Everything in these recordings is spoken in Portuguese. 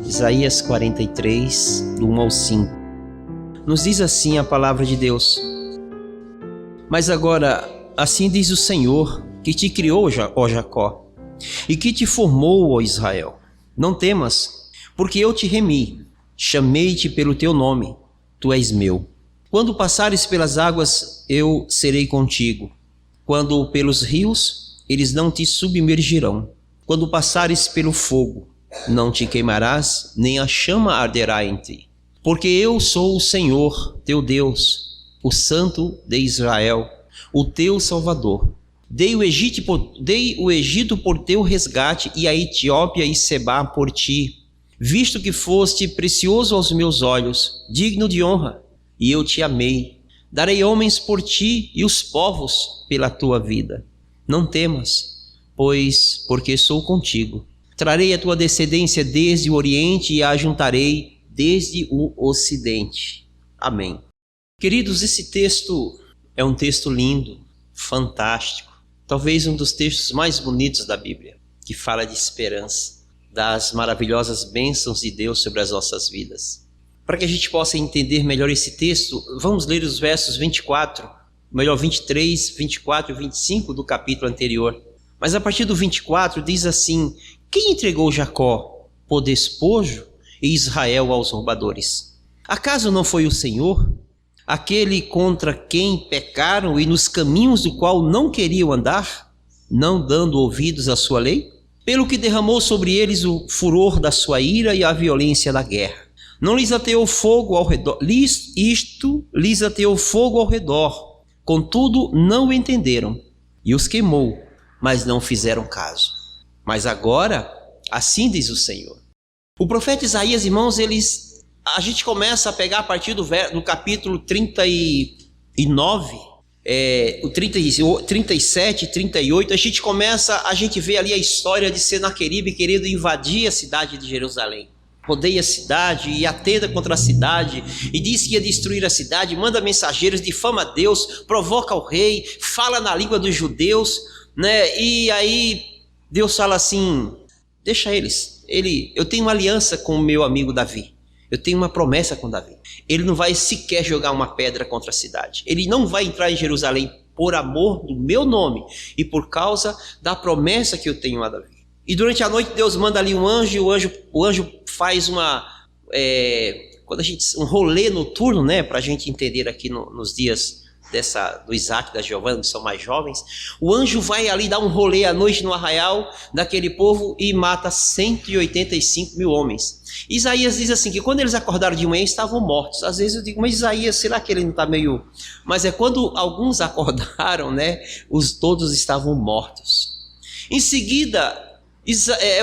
Isaías 43, do 1 ao 5. Nos diz assim a palavra de Deus: Mas agora, assim diz o Senhor, que te criou, ó Jacó, e que te formou, ó Israel. Não temas, porque eu te remi, chamei-te pelo teu nome, tu és meu. Quando passares pelas águas, eu serei contigo. Quando pelos rios, eles não te submergirão. Quando passares pelo fogo, não te queimarás, nem a chama arderá em ti. Porque eu sou o Senhor, teu Deus, o Santo de Israel, o teu Salvador. Dei o Egito por teu resgate, e a Etiópia e Sebá por ti, visto que foste precioso aos meus olhos, digno de honra, e eu te amei. Darei homens por ti e os povos pela tua vida. Não temas, porque sou contigo. Trarei a tua descendência desde o Oriente e a ajuntarei desde o Ocidente. Amém. Queridos, esse texto é um texto lindo, fantástico. Talvez um dos textos mais bonitos da Bíblia, que fala de esperança, das maravilhosas bênçãos de Deus sobre as nossas vidas. Para que a gente possa entender melhor esse texto, vamos ler os versos 23, 24 e 25 do capítulo anterior. Mas a partir do 24 diz assim: Quem entregou Jacó por despojo e Israel aos roubadores? Acaso não foi o Senhor, aquele contra quem pecaram e nos caminhos do qual não queriam andar, não dando ouvidos à sua lei? Pelo que derramou sobre eles o furor da sua ira e a violência da guerra. Não lhes ateou fogo ao redor, lhes ateou fogo ao redor, contudo não o entenderam, e os queimou, mas não fizeram caso. Mas agora, assim diz o Senhor. O profeta Isaías, irmãos, a gente começa a pegar a partir do capítulo 39, o 37, 38, a gente vê ali a história de Senaqueribe querendo invadir a cidade de Jerusalém. Rodeia a cidade e atenta contra a cidade, e diz que ia destruir a cidade, manda mensageiros, difama a Deus, provoca o rei, fala na língua dos judeus, né? E aí Deus fala assim: deixa eles, eu tenho uma aliança com o meu amigo Davi, eu tenho uma promessa com Davi, ele não vai sequer jogar uma pedra contra a cidade, ele não vai entrar em Jerusalém por amor do meu nome e por causa da promessa que eu tenho a Davi. E durante a noite Deus manda ali um anjo, e o anjo faz um rolê noturno, né, para a gente entender aqui nos dias do Isaac e da Giovana, que são mais jovens. O anjo vai ali dar um rolê à noite no arraial daquele povo e mata 185 mil homens. Isaías diz assim, que quando eles acordaram de manhã estavam mortos. Às vezes eu digo, mas Isaías, será que ele não está meio... Mas é quando alguns acordaram, né, todos estavam mortos. Em seguida,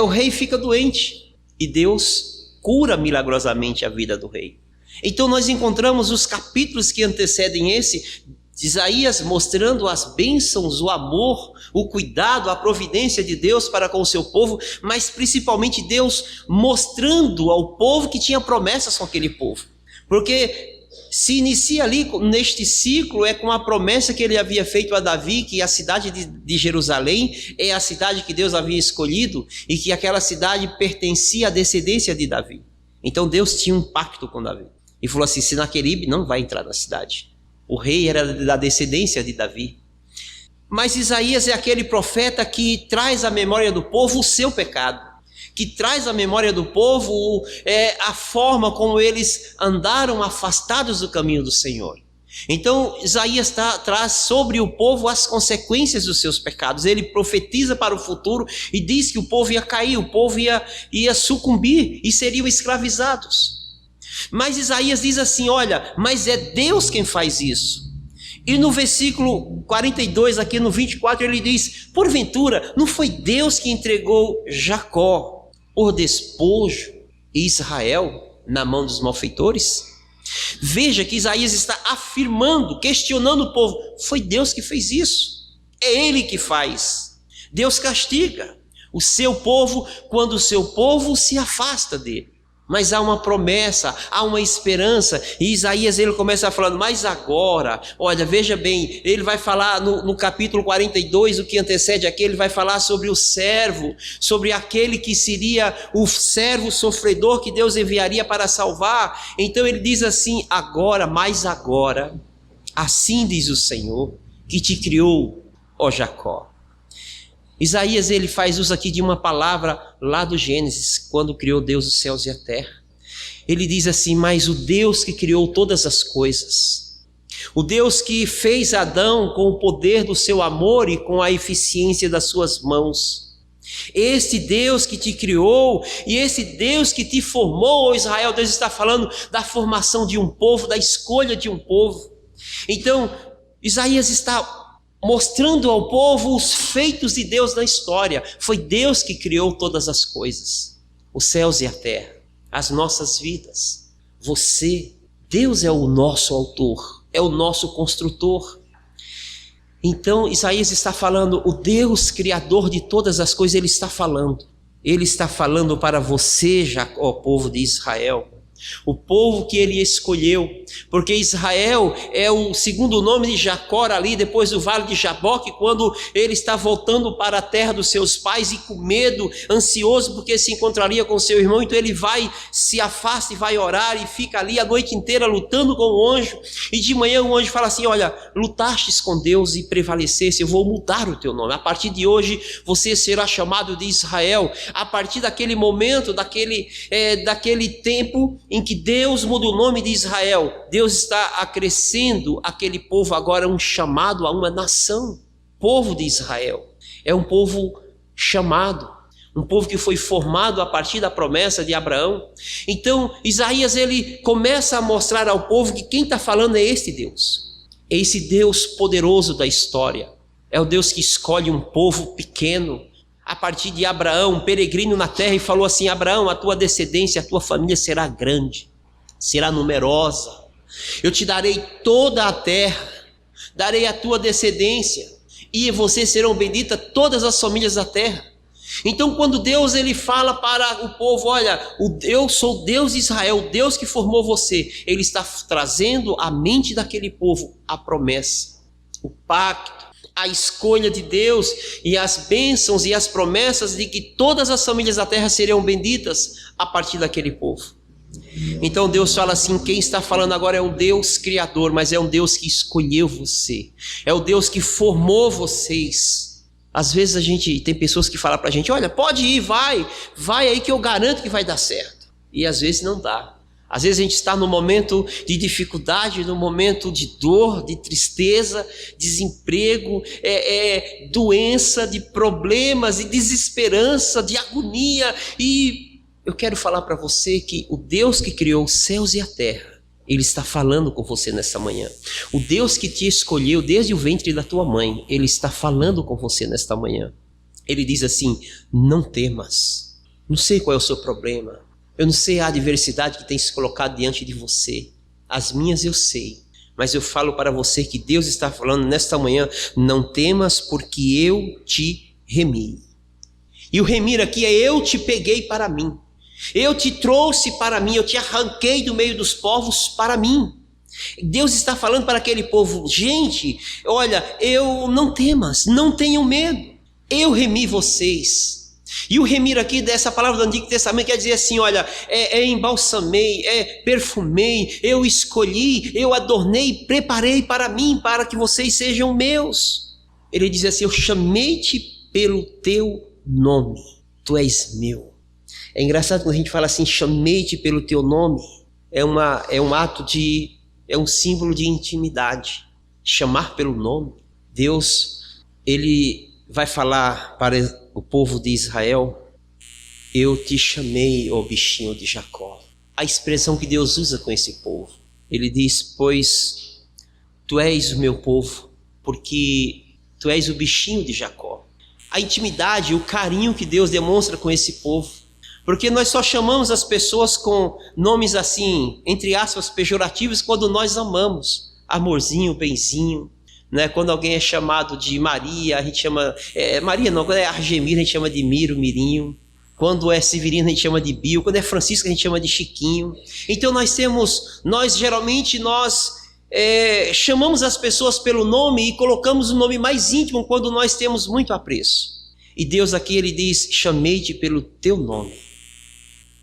o rei fica doente e Deus cura milagrosamente a vida do rei. Então nós encontramos os capítulos que antecedem esse, Isaías mostrando as bênçãos, o amor, o cuidado, a providência de Deus para com o seu povo, mas principalmente Deus mostrando ao povo que tinha promessas com aquele povo. Porque se inicia ali neste ciclo com a promessa que ele havia feito a Davi, que a cidade de Jerusalém é a cidade que Deus havia escolhido e que aquela cidade pertencia à descendência de Davi. Então Deus tinha um pacto com Davi e falou assim: Senaqueribe não vai entrar na cidade. O rei era da descendência de Davi. Mas Isaías é aquele profeta que traz à memória do povo o seu pecado, que traz à memória do povo a forma como eles andaram afastados do caminho do Senhor. Então Isaías traz sobre o povo as consequências dos seus pecados. Ele profetiza para o futuro e diz que o povo ia cair, o povo ia sucumbir e seriam escravizados. Mas Isaías diz assim: olha, mas é Deus quem faz isso. E no versículo 42, aqui no 24, ele diz: porventura, não foi Deus que entregou Jacó por despojo e Israel na mão dos malfeitores? Veja que Isaías está afirmando, questionando o povo: foi Deus que fez isso, é Ele que faz. Deus castiga o seu povo quando o seu povo se afasta dele. Mas há uma promessa, há uma esperança. E Isaías ele começa falando, mas agora, olha, veja bem, ele vai falar no capítulo 42, o que antecede aqui, ele vai falar sobre o servo, sobre aquele que seria o servo sofredor que Deus enviaria para salvar. Então ele diz assim, agora, mas agora, assim diz o Senhor, que te criou, ó Jacó. Isaías ele faz uso aqui de uma palavra lá do Gênesis, quando criou Deus os céus e a terra. Ele diz assim, mas o Deus que criou todas as coisas, o Deus que fez Adão com o poder do seu amor e com a eficiência das suas mãos, este Deus que te criou e esse Deus que te formou, ó Israel, Deus está falando da formação de um povo, da escolha de um povo. Então Isaías está mostrando ao povo os feitos de Deus na história. Foi Deus que criou todas as coisas, os céus e a terra, as nossas vidas. Você, Deus é o nosso autor, é o nosso construtor. Então Isaías está falando, o Deus criador de todas as coisas, ele está falando para você, Jacó, povo de Israel, o povo que ele escolheu, porque Israel é o segundo nome de Jacó ali depois do vale de Jaboque, quando ele está voltando para a terra dos seus pais e com medo, ansioso porque se encontraria com seu irmão. Então ele vai, se afasta e vai orar e fica ali a noite inteira lutando com o anjo, e de manhã o anjo fala assim, olha, lutastes com Deus e prevalecesse, eu vou mudar o teu nome, a partir de hoje você será chamado de Israel. A partir daquele momento, daquele tempo em que Deus muda o nome de Israel, Deus está acrescendo aquele povo agora um chamado a uma nação. O povo de Israel é um povo chamado, um povo que foi formado a partir da promessa de Abraão. Então Isaías ele começa a mostrar ao povo que quem está falando é esse Deus poderoso da história, é o Deus que escolhe um povo pequeno a partir de Abraão, um peregrino na terra, e falou assim, Abraão, a tua descendência, a tua família será grande, será numerosa, eu te darei toda a terra, darei a tua descendência, e vocês serão benditas todas as famílias da terra. Então quando Deus ele fala para o povo, olha, eu sou o Deus de Israel, o Deus que formou você, ele está trazendo à mente daquele povo a promessa, o pacto, a escolha de Deus e as bênçãos e as promessas de que todas as famílias da terra seriam benditas a partir daquele povo. Então Deus fala assim, quem está falando agora é um Deus criador, mas é um Deus que escolheu você, é o Deus que formou vocês. Às vezes tem pessoas que falam para a gente, olha, pode ir, vai aí que eu garanto que vai dar certo, e às vezes não dá. Às vezes a gente está num momento de dificuldade, num momento de dor, de tristeza, desemprego, doença, de problemas, de desesperança, de agonia. E eu quero falar para você que o Deus que criou os céus e a terra, ele está falando com você nessa manhã. O Deus que te escolheu desde o ventre da tua mãe, ele está falando com você nesta manhã. Ele diz assim, não temas, não sei qual é o seu problema, eu não sei a adversidade que tem se colocado diante de você, as minhas eu sei, mas eu falo para você que Deus está falando nesta manhã, não temas porque eu te remi. E o remir aqui é eu te peguei para mim, eu te trouxe para mim, eu te arranquei do meio dos povos para mim. Deus está falando para aquele povo, gente, olha, eu não temas, não tenham medo, eu remi vocês. E o remir aqui dessa palavra do Antigo Testamento quer dizer assim, olha, embalsamei, perfumei, eu escolhi, eu adornei, preparei para mim, para que vocês sejam meus. Ele diz assim, eu chamei-te pelo teu nome, tu és meu. É engraçado quando a gente fala assim, chamei-te pelo teu nome, é um símbolo de intimidade, chamar pelo nome. Deus, ele vai falar para o povo de Israel, eu te chamei, ó bichinho de Jacó. A expressão que Deus usa com esse povo, ele diz, pois tu és o meu povo, porque tu és o bichinho de Jacó. A intimidade, o carinho que Deus demonstra com esse povo, porque nós só chamamos as pessoas com nomes assim, entre aspas, pejorativos, quando nós amamos, amorzinho, benzinho, né? Quando alguém é chamado de Maria, a gente chama, Maria não, quando é Argemir, a gente chama de Miro, Mirinho. Quando é Severino a gente chama de Bill, quando é Francisco a gente chama de Chiquinho. Então geralmente chamamos as pessoas pelo nome e colocamos o nome mais íntimo quando nós temos muito apreço. E Deus aqui ele diz: chamei-te pelo teu nome,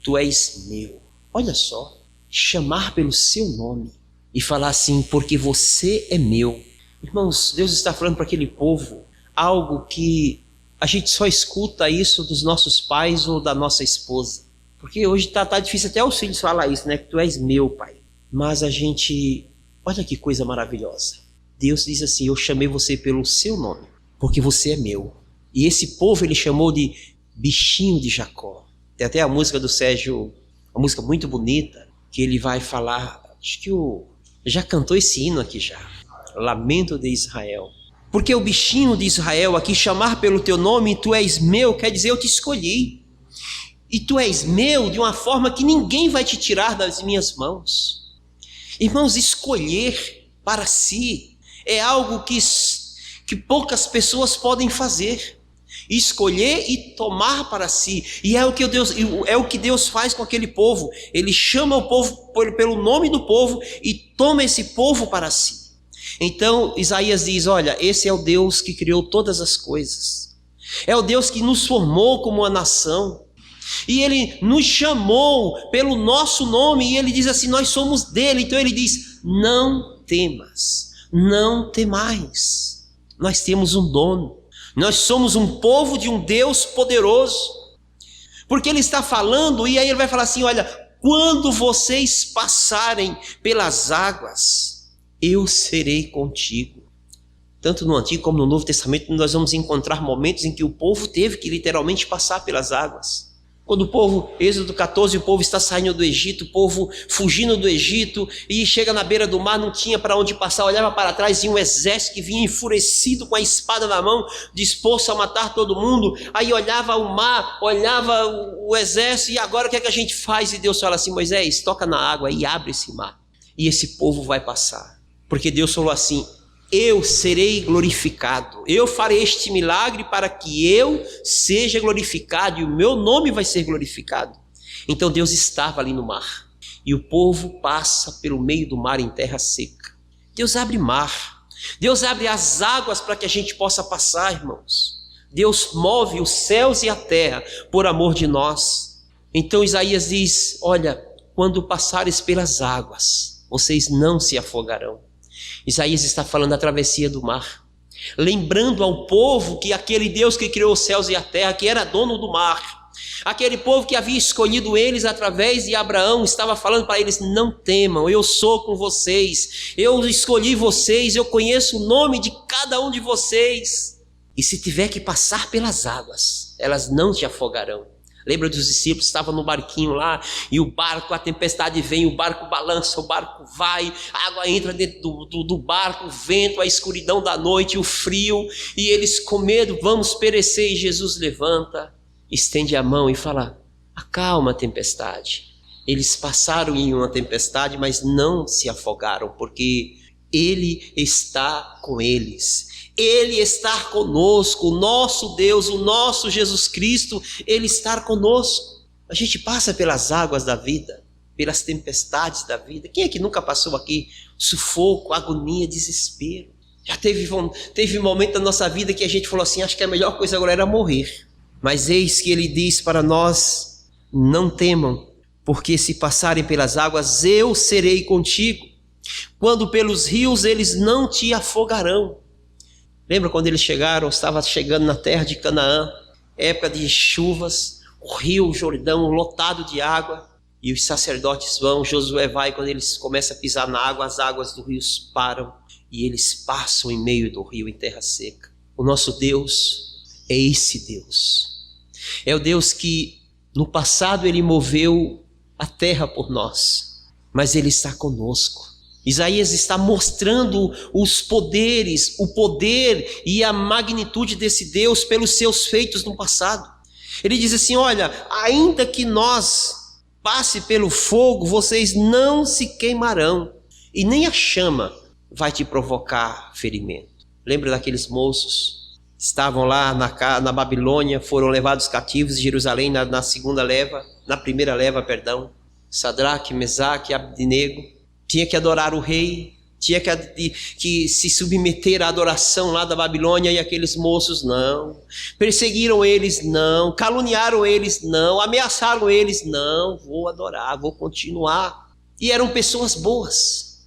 tu és meu. Olha só, chamar pelo seu nome e falar assim: porque você é meu. Irmãos, Deus está falando para aquele povo algo que a gente só escuta isso dos nossos pais ou da nossa esposa. Porque hoje tá difícil até os filhos falar isso, né? Que tu és meu, pai. Mas olha que coisa maravilhosa. Deus diz assim: eu chamei você pelo seu nome, porque você é meu. E esse povo ele chamou de bichinho de Jacó. Tem até a música do Sérgio, uma música muito bonita, que ele vai falar, acho que já cantou esse hino aqui já, Lamento de Israel. Porque o bichinho de Israel aqui, chamar pelo teu nome, tu és meu, quer dizer eu te escolhi. E tu és meu de uma forma que ninguém vai te tirar das minhas mãos. Irmãos, escolher para si é algo que poucas pessoas podem fazer. Escolher e tomar para si. E é o que Deus faz com aquele povo. Ele chama o povo pelo nome do povo e toma esse povo para si. Então Isaías diz: olha, esse é o Deus que criou todas as coisas. É o Deus que nos formou como uma nação. E ele nos chamou pelo nosso nome, e ele diz assim: nós somos dele. Então ele diz: não temas, não temais. Nós temos um dono, nós somos um povo de um Deus poderoso. Porque ele está falando, e aí ele vai falar assim: olha, quando vocês passarem pelas águas, eu serei contigo. Tanto no Antigo como no Novo Testamento nós vamos encontrar momentos em que o povo teve que literalmente passar pelas águas. Quando o povo, Êxodo 14, o povo está saindo do Egito, o povo fugindo do Egito, e chega na beira do mar, não tinha para onde passar, olhava para trás e um exército que vinha enfurecido com a espada na mão, disposto a matar todo mundo. Aí olhava o mar, olhava o exército, e agora o que é que a gente faz? E Deus fala assim: Moisés, toca na água e abre esse mar, e esse povo vai passar. Porque Deus falou assim: eu serei glorificado, eu farei este milagre para que eu seja glorificado e o meu nome vai ser glorificado. Então Deus estava ali no mar e o povo passa pelo meio do mar em terra seca. Deus abre mar, Deus abre as águas para que a gente possa passar, irmãos. Deus move os céus e a terra por amor de nós. Então Isaías diz: olha, quando passares pelas águas, vocês não se afogarão. Isaías está falando da travessia do mar, lembrando ao povo que aquele Deus que criou os céus e a terra, que era dono do mar, aquele povo que havia escolhido eles através de Abraão, estava falando para eles: não temam, eu sou com vocês, eu escolhi vocês, eu conheço o nome de cada um de vocês, e se tiver que passar pelas águas, elas não te afogarão. Lembra dos discípulos, estavam no barquinho lá, e o barco, a tempestade vem, o barco balança, o barco vai, a água entra dentro do barco, o vento, a escuridão da noite, o frio, e eles com medo, vamos perecer. E Jesus levanta, estende a mão e fala: acalma a tempestade. Eles passaram em uma tempestade, mas não se afogaram, porque Ele está com eles. Ele está conosco, o nosso Deus, o nosso Jesus Cristo, Ele está conosco. A gente passa pelas águas da vida, pelas tempestades da vida. Quem é que nunca passou aqui sufoco, agonia, desespero? Já teve um momento da nossa vida que a gente falou assim: acho que a melhor coisa agora era morrer. Mas eis que Ele diz para nós: não temam, porque se passarem pelas águas, eu serei contigo. Quando pelos rios, eles não te afogarão. Lembra quando eles chegaram, estava chegando na terra de Canaã, época de chuvas, o rio Jordão lotado de água, e os sacerdotes vão, Josué vai, quando eles começam a pisar na água, as águas do rio param, e eles passam em meio do rio em terra seca. O nosso Deus é esse Deus. É o Deus que no passado Ele moveu a terra por nós, mas Ele está conosco. Isaías está mostrando os poderes, o poder e a magnitude desse Deus pelos seus feitos no passado. Ele diz assim: olha, ainda que nós passe pelo fogo, vocês não se queimarão, e nem a chama vai te provocar ferimento. Lembra daqueles moços estavam lá na Babilônia, foram levados cativos de Jerusalém na primeira leva, Sadraque, Mesaque e Abdenego, tinha que adorar o rei, tinha que se submeter à adoração lá da Babilônia, e aqueles moços não, perseguiram eles não, caluniaram eles não, ameaçaram eles não, vou adorar, vou continuar. E eram pessoas boas,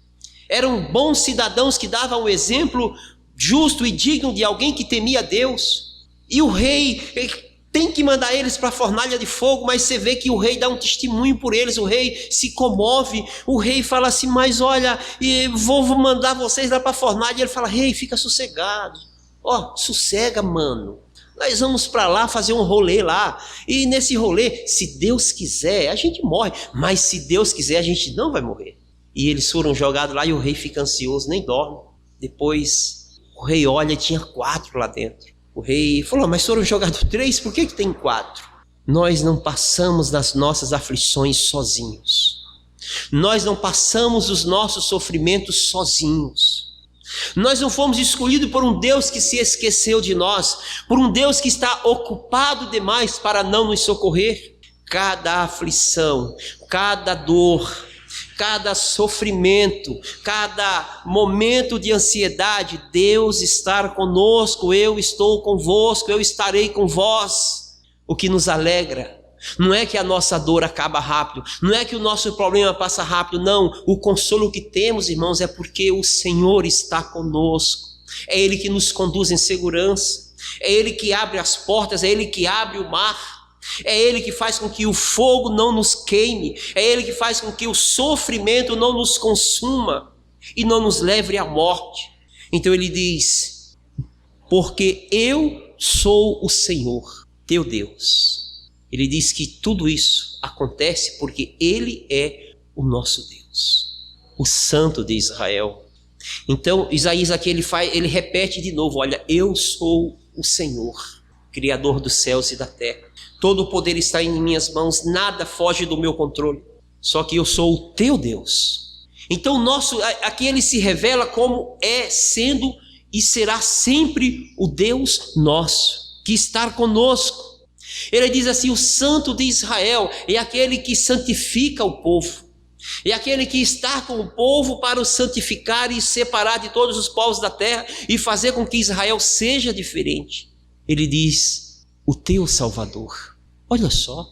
eram bons cidadãos que davam um exemplo justo e digno de alguém que temia Deus. E o rei tem que mandar eles para a fornalha de fogo, mas você vê que o rei dá um testemunho por eles, o rei se comove, o rei fala assim, mas olha, vou mandar vocês lá para a fornalha. E ele fala, rei, fica sossegado, sossega, mano, nós vamos para lá fazer um rolê lá, e nesse rolê, se Deus quiser, a gente morre, mas se Deus quiser, a gente não vai morrer. E eles foram jogados lá, e o rei fica ansioso, nem dorme. Depois o rei olha e tinha 4 lá dentro. O rei falou, mas foram jogados 3, por que tem 4? Nós não passamos nas nossas aflições sozinhos. Nós não passamos os nossos sofrimentos sozinhos. Nós não fomos escolhidos por um Deus que se esqueceu de nós, por um Deus que está ocupado demais para não nos socorrer. Cada aflição, cada dor, cada sofrimento, cada momento de ansiedade, Deus está conosco, eu estou convosco, eu estarei com vós. O que nos alegra não é que a nossa dor acaba rápido, não é que o nosso problema passa rápido, não. O consolo que temos, irmãos, é porque o Senhor está conosco. É Ele que nos conduz em segurança, é Ele que abre as portas, é Ele que abre o mar. É Ele que faz com que o fogo não nos queime, é Ele que faz com que o sofrimento não nos consuma e não nos leve à morte. Então ele diz, porque eu sou o Senhor, teu Deus. Ele diz que tudo isso acontece porque Ele é o nosso Deus, o Santo de Israel. Então Isaías aqui ele repete de novo, olha, eu sou o Senhor, Criador dos céus e da terra. Todo o poder está em minhas mãos, nada foge do meu controle. Só que eu sou o teu Deus. Então aqui ele se revela como sendo e será sempre o Deus nosso, que está conosco. Ele diz assim, o Santo de Israel é aquele que santifica o povo. É aquele que está com o povo para o santificar e separar de todos os povos da terra e fazer com que Israel seja diferente. Ele diz, o teu Salvador. Olha só,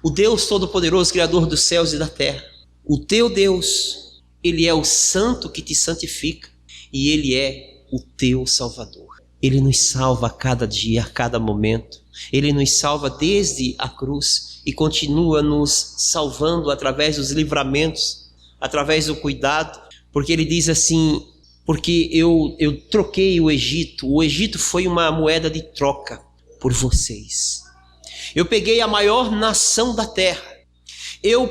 o Deus Todo-Poderoso, Criador dos céus e da terra, o teu Deus, Ele é o Santo que te santifica e Ele é o teu Salvador. Ele nos salva a cada dia, a cada momento. Ele nos salva desde a cruz e continua nos salvando através dos livramentos, através do cuidado, porque Ele diz assim, porque eu troquei o Egito foi uma moeda de troca por vocês. Eu peguei a maior nação da terra.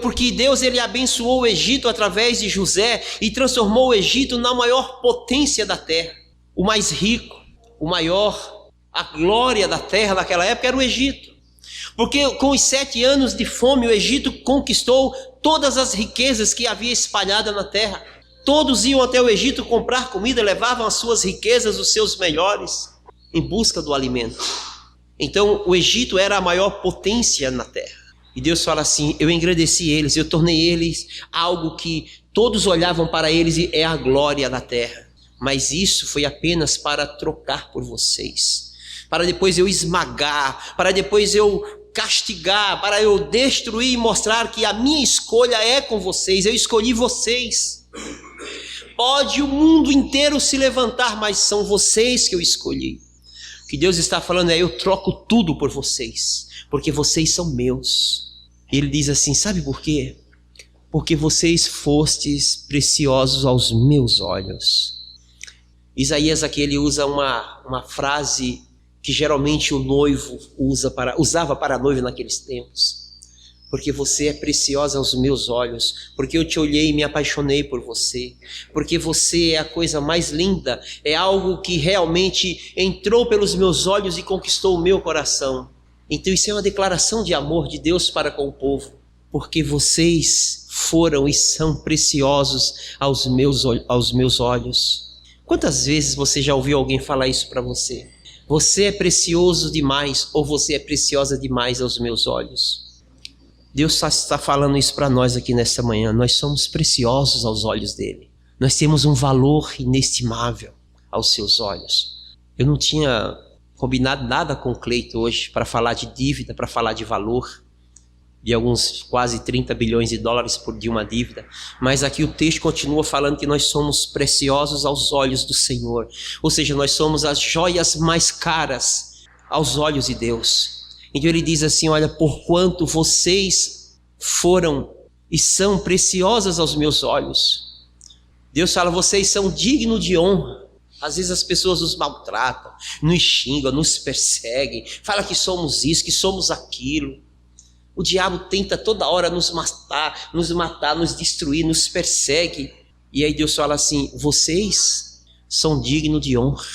Porque Deus ele abençoou o Egito através de José e transformou o Egito na maior potência da terra. O mais rico, o maior, a glória da terra naquela época era o Egito. Porque com os 7 anos de fome o Egito conquistou todas as riquezas que havia espalhada na terra. Todos iam até o Egito comprar comida, levavam as suas riquezas, os seus melhores, em busca do alimento. Então o Egito era a maior potência na terra. E Deus fala assim, eu engrandeci eles, eu tornei eles algo que todos olhavam para eles e é a glória da terra. Mas isso foi apenas para trocar por vocês. Para depois eu esmagar, para depois eu castigar, para eu destruir e mostrar que a minha escolha é com vocês. Eu escolhi vocês. Pode o mundo inteiro se levantar, mas são vocês que eu escolhi. O que Deus está falando é, eu troco tudo por vocês, porque vocês são meus. E Ele diz assim, sabe por quê? Porque vocês fostes preciosos aos meus olhos. Isaías aqui ele usa uma frase que geralmente o noivo usava para a noiva naqueles tempos. Porque você é preciosa aos meus olhos, porque eu te olhei e me apaixonei por você, porque você é a coisa mais linda, é algo que realmente entrou pelos meus olhos e conquistou o meu coração. Então isso é uma declaração de amor de Deus para com o povo, porque vocês foram e são preciosos aos meus olhos. Quantas vezes você já ouviu alguém falar isso para você? Você é precioso demais ou você é preciosa demais aos meus olhos? Deus está falando isso para nós aqui nessa manhã. Nós somos preciosos aos olhos dele. Nós temos um valor inestimável aos seus olhos. Eu não tinha combinado nada com o Cleito hoje para falar de dívida, para falar de valor, de alguns quase 30 bilhões de dólares de uma dívida. Mas aqui o texto continua falando que nós somos preciosos aos olhos do Senhor. Ou seja, nós somos as joias mais caras aos olhos de Deus. Então ele diz assim, olha, porquanto vocês foram e são preciosas aos meus olhos. Deus fala, vocês são dignos de honra. Às vezes as pessoas nos maltratam, nos xingam, nos perseguem, falam que somos isso, que somos aquilo. O diabo tenta toda hora nos matar, nos destruir, nos persegue. E aí Deus fala assim, vocês são dignos de honra.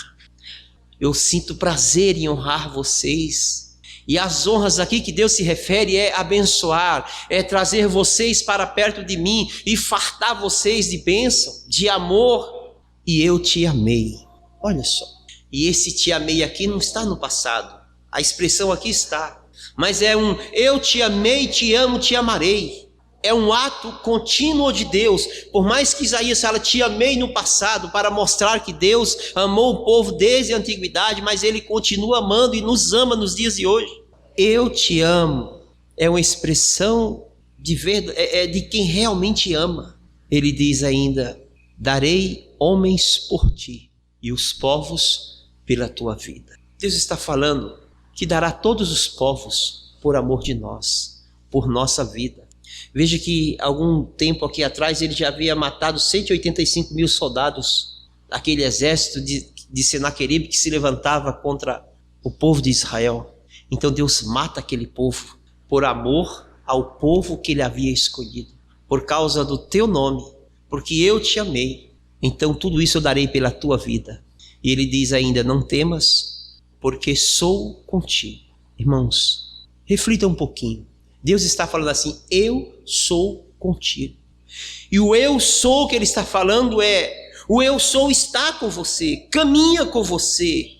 Eu sinto prazer em honrar vocês. E as honras aqui que Deus se refere é abençoar, é trazer vocês para perto de mim e fartar vocês de bênção, de amor. E eu te amei. Olha só. E esse te amei aqui não está no passado. A expressão aqui está. Mas é um eu te amei, te amo, te amarei. É um ato contínuo de Deus. Por mais que Isaías fala, te amei no passado, para mostrar que Deus amou o povo desde a antiguidade, mas ele continua amando e nos ama nos dias de hoje. Eu te amo. É uma expressão de verdade, é de quem realmente ama. Ele diz ainda, darei homens por ti e os povos pela tua vida. Deus está falando que dará todos os povos por amor de nós, por nossa vida. Veja que algum tempo aqui atrás ele já havia matado 185 mil soldados, aquele exército de Senaqueribe que se levantava contra o povo de Israel. Então Deus mata aquele povo por amor ao povo que ele havia escolhido, por causa do teu nome, porque eu te amei. Então tudo isso eu darei pela tua vida. E ele diz ainda, não temas, porque sou contigo. Irmãos, reflita um pouquinho. Deus está falando assim, eu sou contigo. E o eu sou que ele está falando o eu sou está com você, caminha com você,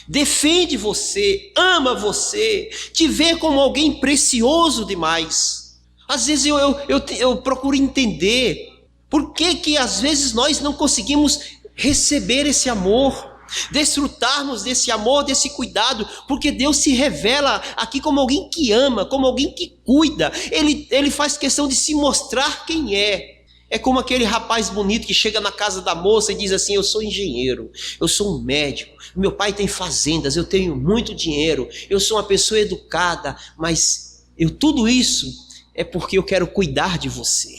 defende você, ama você, te vê como alguém precioso demais. Às vezes eu procuro entender por que às vezes nós não conseguimos receber esse amor, desfrutarmos desse amor, desse cuidado, porque Deus se revela aqui como alguém que ama, como alguém que cuida. Ele faz questão de se mostrar quem é. É como aquele rapaz bonito que chega na casa da moça e diz assim, eu sou engenheiro, eu sou um médico, meu pai tem fazendas, eu tenho muito dinheiro, eu sou uma pessoa educada, mas tudo isso é porque eu quero cuidar de você,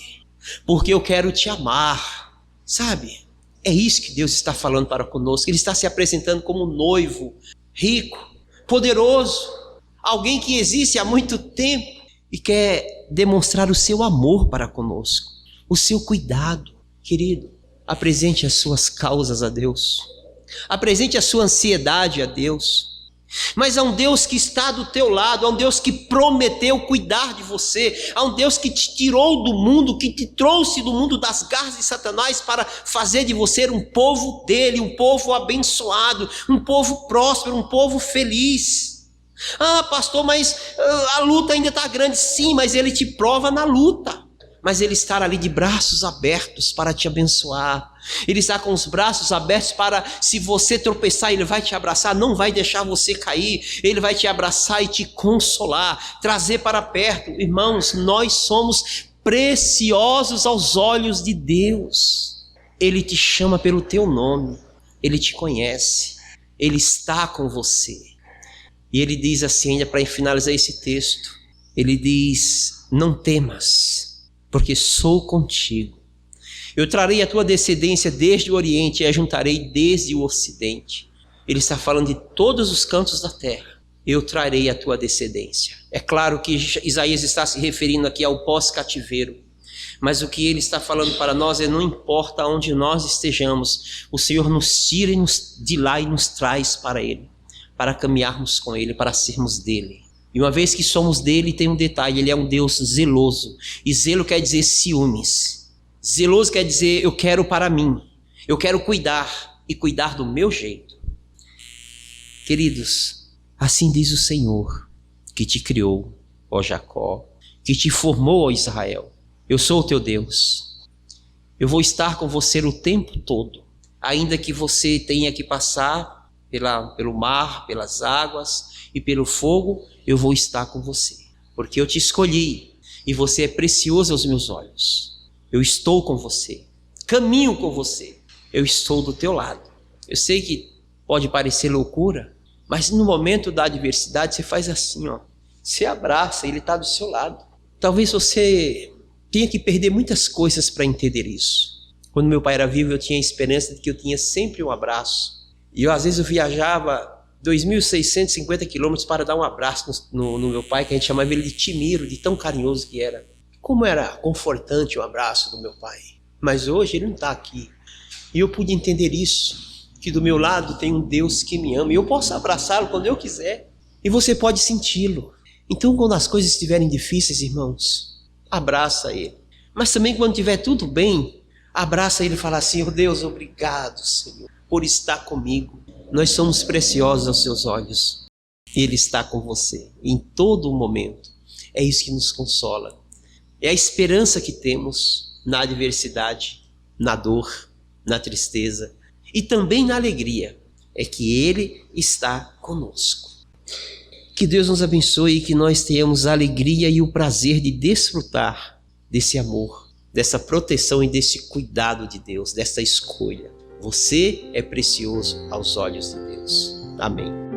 porque eu quero te amar, sabe? É isso que Deus está falando para conosco. Ele está se apresentando como um noivo, rico, poderoso, alguém que existe há muito tempo e quer demonstrar o seu amor para conosco, o seu cuidado. Querido, apresente as suas causas a Deus, apresente a sua ansiedade a Deus. Mas há um Deus que está do teu lado, há um Deus que prometeu cuidar de você, há um Deus que te tirou do mundo, que te trouxe do mundo das garras de Satanás para fazer de você um povo dele, um povo abençoado, um povo próspero, um povo feliz. Ah, pastor, mas a luta ainda está grande. Sim, mas ele te prova na luta. Mas ele está ali de braços abertos para te abençoar. Ele está com os braços abertos para, se você tropeçar, ele vai te abraçar, não vai deixar você cair. Ele vai te abraçar e te consolar, trazer para perto. Irmãos, nós somos preciosos aos olhos de Deus. Ele te chama pelo teu nome, ele te conhece, ele está com você. E ele diz assim, ainda para finalizar esse texto, ele diz, não temas, porque sou contigo. Eu trarei a tua descendência desde o Oriente e a juntarei desde o Ocidente. Ele está falando de todos os cantos da terra. Eu trarei a tua descendência. É claro que Isaías está se referindo aqui ao pós-cativeiro. Mas o que ele está falando para nós não importa onde nós estejamos, o Senhor nos tira de lá e nos traz para ele, para caminharmos com ele, para sermos dele. E uma vez que somos dele, tem um detalhe, ele é um Deus zeloso. E zelo quer dizer ciúmes. Zeloso quer dizer, eu quero para mim. Eu quero cuidar e cuidar do meu jeito. Queridos, assim diz o Senhor, que te criou, ó Jacó, que te formou, ó Israel. Eu sou o teu Deus. Eu vou estar com você o tempo todo, ainda que você tenha que passar pelo mar, pelas águas e pelo fogo, eu vou estar com você, porque eu te escolhi e você é precioso aos meus olhos. Eu estou com você, caminho com você, eu estou do teu lado. Eu sei que pode parecer loucura, mas no momento da adversidade você faz assim, ó, você abraça, ele está do seu lado. Talvez você tenha que perder muitas coisas para entender isso. Quando meu pai era vivo, eu tinha a esperança de que eu tinha sempre um abraço. E às vezes eu viajava 2.650 quilômetros para dar um abraço no meu pai, que a gente chamava ele de Timiro, de tão carinhoso que era. Como era confortante o abraço do meu pai. Mas hoje ele não está aqui. E eu pude entender isso, que do meu lado tem um Deus que me ama. E eu posso abraçá-lo quando eu quiser. E você pode senti-lo. Então, quando as coisas estiverem difíceis, irmãos, abraça ele. Mas também quando estiver tudo bem, abraça ele e fala assim: oh Deus, obrigado, Senhor, por estar comigo. Nós somos preciosos aos seus olhos. Ele está com você em todo momento. É isso que nos consola. É a esperança que temos na adversidade, na dor, na tristeza e também na alegria. É que Ele está conosco. Que Deus nos abençoe e que nós tenhamos a alegria e o prazer de desfrutar desse amor, dessa proteção e desse cuidado de Deus, dessa escolha. Você é precioso aos olhos de Deus. Amém.